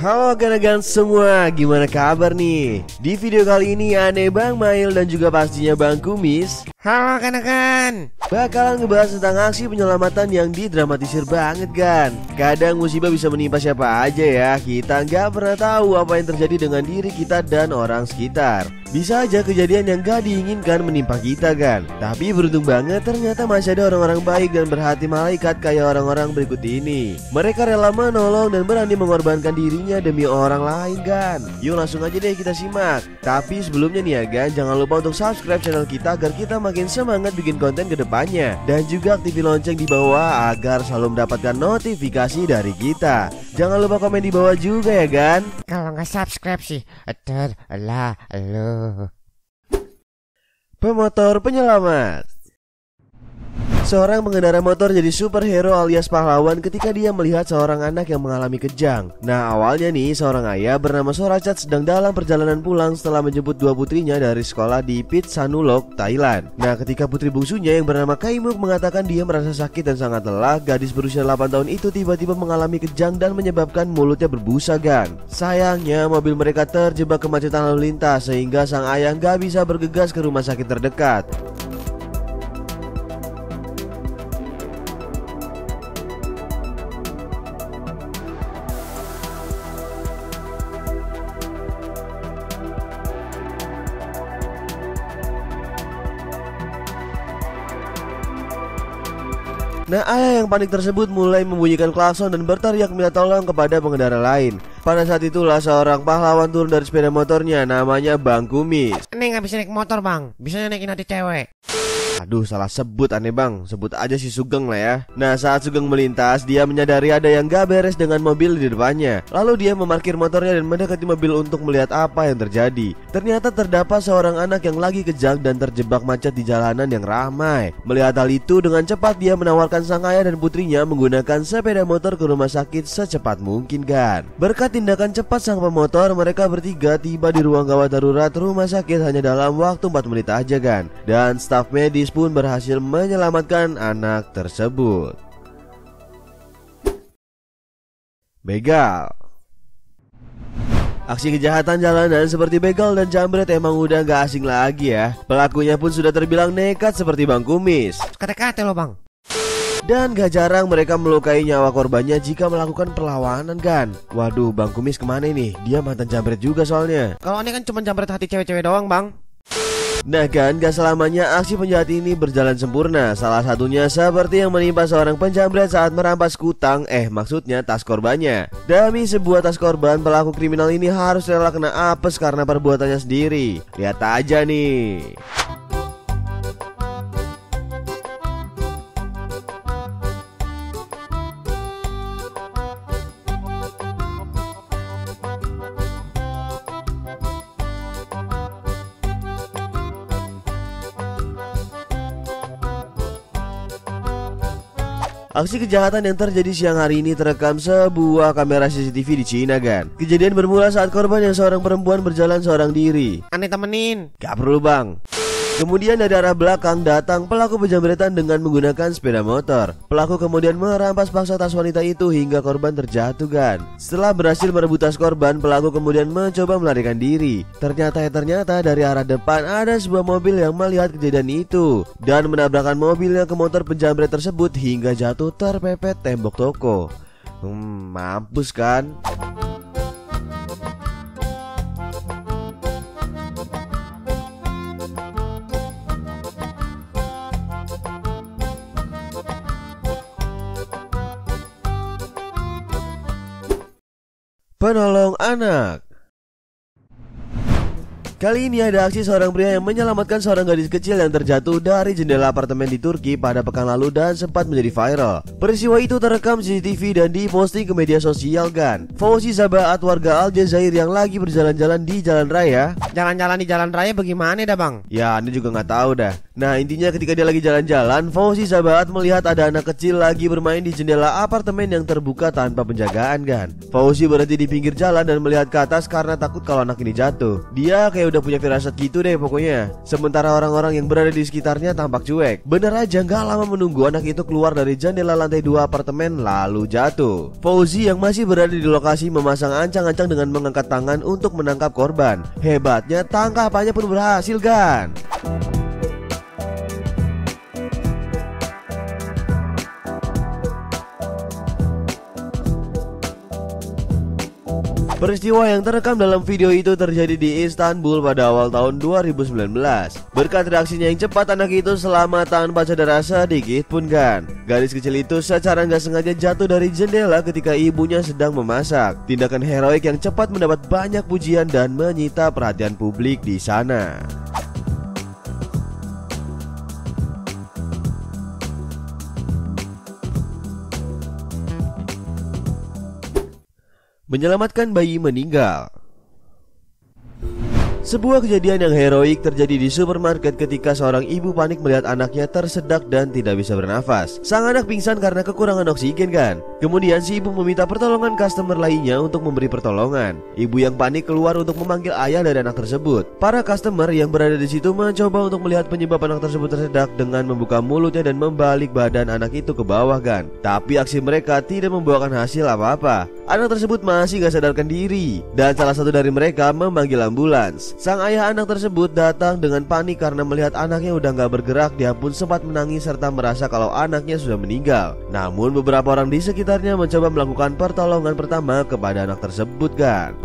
Halo gan-gan semua, gimana kabar nih? Di video kali ini aneh Bang Mail dan juga pastinya Bang Kumis. Halo kan, Bakalan ngebahas tentang aksi penyelamatan yang didramatisir banget kan. Kadang musibah bisa menimpa siapa aja ya. Kita nggak pernah tahu apa yang terjadi dengan diri kita dan orang sekitar. Bisa aja kejadian yang gak diinginkan menimpa kita kan. Tapi beruntung banget ternyata masih ada orang-orang baik dan berhati malaikat kayak orang-orang berikut ini. Mereka rela menolong dan berani mengorbankan dirinya demi orang lain kan. Yuk langsung aja deh kita simak. Tapi sebelumnya nih ya kan, jangan lupa untuk subscribe channel kita agar kita makin semangat bikin konten ke depannya. Dan juga aktifin lonceng di bawah agar selalu mendapatkan notifikasi dari kita. Jangan lupa komen di bawah juga ya kan. kalau nggak subscribe sih, lah lo. Pemotor penyelamat. Seorang pengendara motor jadi superhero alias pahlawan ketika dia melihat seorang anak yang mengalami kejang. Nah awalnya nih seorang ayah bernama Sorachat sedang dalam perjalanan pulang setelah menjemput dua putrinya dari sekolah di Phitsanulok, Thailand. Nah ketika putri bungsunya yang bernama Kaimuk mengatakan dia merasa sakit dan sangat lelah, gadis berusia 8 tahun itu tiba-tiba mengalami kejang dan menyebabkan mulutnya berbusa gan. Sayangnya mobil mereka terjebak kemacetan lalu lintas sehingga sang ayah gak bisa bergegas ke rumah sakit terdekat. Nah ayah yang panik tersebut mulai membunyikan klakson dan berteriak minta tolong kepada pengendara lain. Pada saat itulah seorang pahlawan turun dari sepeda motornya, namanya Bang Kumis. Ini nggak bisa naik motor bang, bisanya naikin hati cewek. Aduh salah sebut aneh bang, sebut aja si Sugeng lah ya. Nah saat Sugeng melintas, dia menyadari ada yang gak beres dengan mobil di depannya. Lalu dia memarkir motornya dan mendekati mobil untuk melihat apa yang terjadi. Ternyata terdapat seorang anak yang lagi kejang dan terjebak macet di jalanan yang ramai. Melihat hal itu, dengan cepat dia menawarkan sang ayah dan putrinya menggunakan sepeda motor ke rumah sakit secepat mungkin kan. Berkat tindakan cepat sang pemotor, mereka bertiga tiba di ruang gawat darurat rumah sakit hanya dalam waktu 4 menit aja kan. Dan staf medis pun berhasil menyelamatkan anak tersebut. Begal. Aksi kejahatan jalanan seperti begal dan jambret emang udah gak asing lagi ya. Pelakunya pun sudah terbilang nekat seperti Bang Kumis. Kate-kate lo bang. Dan gak jarang mereka melukai nyawa korbannya jika melakukan perlawanan kan. Waduh Bang Kumis kemana nih? Dia mantan jambret juga soalnya. Kalau ini kan cuma jambret hati cewek-cewek doang bang. Nah kan gak selamanya aksi penjahat ini berjalan sempurna. Salah satunya seperti yang menimpa seorang penjambret saat merampas kutang, maksudnya tas korbannya. Demi sebuah tas korban, pelaku kriminal ini harus rela kena apes karena perbuatannya sendiri. Lihat aja nih. Aksi kejahatan yang terjadi siang hari ini terekam sebuah kamera CCTV di Cina kan. Kejadian bermula saat korban yang seorang perempuan berjalan seorang diri. Aneh temenin. Gak perlu bang. Kemudian dari arah belakang datang pelaku penjambretan dengan menggunakan sepeda motor. Pelaku kemudian merampas paksa tas wanita itu hingga korban terjatuh kan. Setelah berhasil merebut tas korban, pelaku kemudian mencoba melarikan diri. Ternyata dari arah depan ada sebuah mobil yang melihat kejadian itu dan menabrakkan mobilnya ke motor penjambret tersebut hingga jatuh terpepet tembok toko. Mampus kan? Penolong anak. Kali ini ada aksi seorang pria yang menyelamatkan seorang gadis kecil yang terjatuh dari jendela apartemen di Turki pada pekan lalu dan sempat menjadi viral. Peristiwa itu terekam CCTV dan diposting ke media sosial kan. Fauzi Zabaat warga Aljazair yang lagi berjalan-jalan di jalan raya. Jalan-jalan di jalan raya bagaimana dah bang? Ya, ini juga nggak tahu dah. Nah intinya ketika dia lagi jalan-jalan, Fauzi sahabat melihat ada anak kecil lagi bermain di jendela apartemen yang terbuka tanpa penjagaan kan. Fauzi berhenti di pinggir jalan dan melihat ke atas karena takut kalau anak ini jatuh. Dia kayak udah punya firasat gitu deh pokoknya. Sementara orang-orang yang berada di sekitarnya tampak cuek. Bener aja gak lama menunggu anak itu keluar dari jendela lantai 2 apartemen lalu jatuh. Fauzi yang masih berada di lokasi memasang ancang-ancang dengan mengangkat tangan untuk menangkap korban. Hebatnya tangkapannya pun berhasil kan. Peristiwa yang terekam dalam video itu terjadi di Istanbul pada awal tahun 2019. Berkat reaksinya yang cepat, anak itu selamat tanpa cedera sedikit pun kan. Gadis kecil itu secara nggak sengaja jatuh dari jendela ketika ibunya sedang memasak. Tindakan heroik yang cepat mendapat banyak pujian dan menyita perhatian publik di sana. Menyelamatkan bayi meninggal. Sebuah kejadian yang heroik terjadi di supermarket ketika seorang ibu panik melihat anaknya tersedak dan tidak bisa bernafas. Sang anak pingsan karena kekurangan oksigen kan. Kemudian si ibu meminta pertolongan customer lainnya untuk memberi pertolongan. Ibu yang panik keluar untuk memanggil ayah dari anak tersebut. Para customer yang berada di situ mencoba untuk melihat penyebab anak tersebut tersedak dengan membuka mulutnya dan membalik badan anak itu ke bawah kan. Tapi aksi mereka tidak membuahkan hasil apa-apa. Anak tersebut masih gak sadarkan diri dan salah satu dari mereka memanggil ambulans. Sang ayah anak tersebut datang dengan panik karena melihat anaknya udah gak bergerak. Dia pun sempat menangis serta merasa kalau anaknya sudah meninggal. Namun beberapa orang di sekitarnya mencoba melakukan pertolongan pertama kepada anak tersebut kan.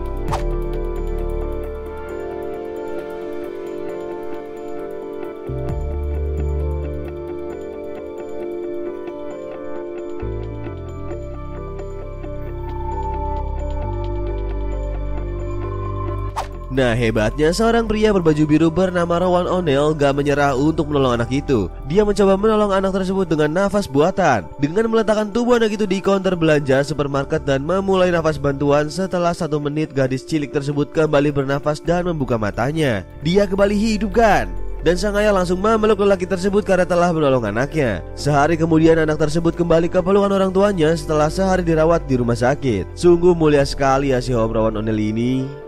Nah hebatnya seorang pria berbaju biru bernama Rowan O'Neill gak menyerah untuk menolong anak itu. Dia mencoba menolong anak tersebut dengan nafas buatan, dengan meletakkan tubuh anak itu di counter belanja supermarket dan memulai nafas bantuan. Setelah 1 menit gadis cilik tersebut kembali bernafas dan membuka matanya. Dia kembali hidup kan. Dan sang ayah langsung memeluk lelaki tersebut karena telah menolong anaknya. Sehari kemudian anak tersebut kembali ke pelukan orang tuanya setelah sehari dirawat di rumah sakit. Sungguh mulia sekali ya si Om Rowan O'Neill ini.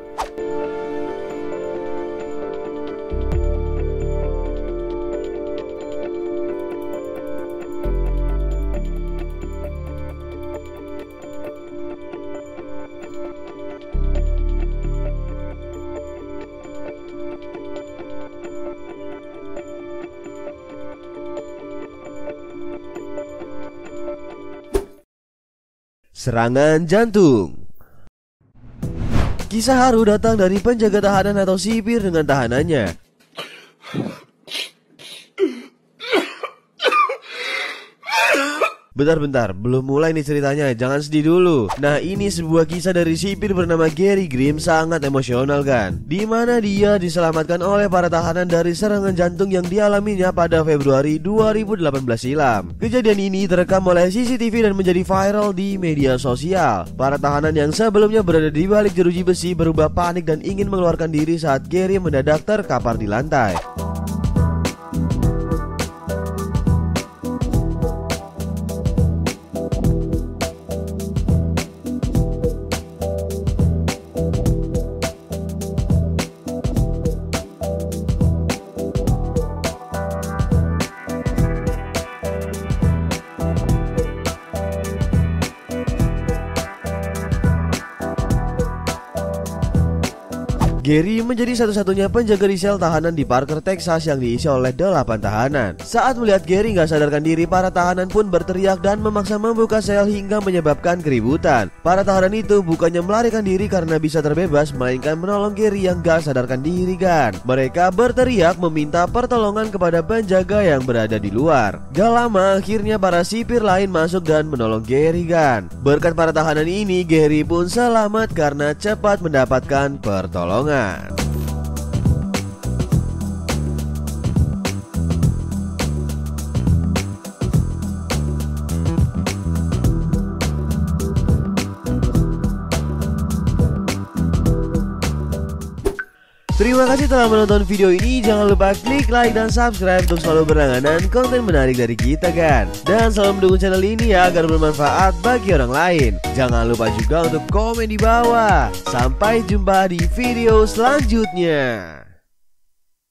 Serangan jantung. Kisah haru datang dari penjaga tahanan atau sipir dengan tahanannya. Bentar, belum mulai nih ceritanya, jangan sedih dulu. Nah ini sebuah kisah dari sipir bernama Gary Grimm, sangat emosional kan. Dimana dia diselamatkan oleh para tahanan dari serangan jantung yang dialaminya pada Februari 2018 silam. Kejadian ini terekam oleh CCTV dan menjadi viral di media sosial. Para tahanan yang sebelumnya berada di balik jeruji besi berubah panik dan ingin mengeluarkan diri saat Gary mendadak terkapar di lantai. Gary menjadi satu-satunya penjaga di sel tahanan di Parker, Texas yang diisi oleh 8 tahanan. Saat melihat Gary gak sadarkan diri, para tahanan pun berteriak dan memaksa membuka sel hingga menyebabkan keributan. Para tahanan itu bukannya melarikan diri karena bisa terbebas, melainkan menolong Gary yang gak sadarkan diri kan. Mereka berteriak meminta pertolongan kepada penjaga yang berada di luar. Gak lama akhirnya para sipir lain masuk dan menolong Gary kan. Berkat para tahanan ini, Gary pun selamat karena cepat mendapatkan pertolongan. Terima kasih telah menonton video ini. Jangan lupa klik like dan subscribe untuk selalu berlangganan konten menarik dari kita kan. Dan selalu mendukung channel ini ya, agar bermanfaat bagi orang lain. Jangan lupa juga untuk komen di bawah. Sampai jumpa di video selanjutnya.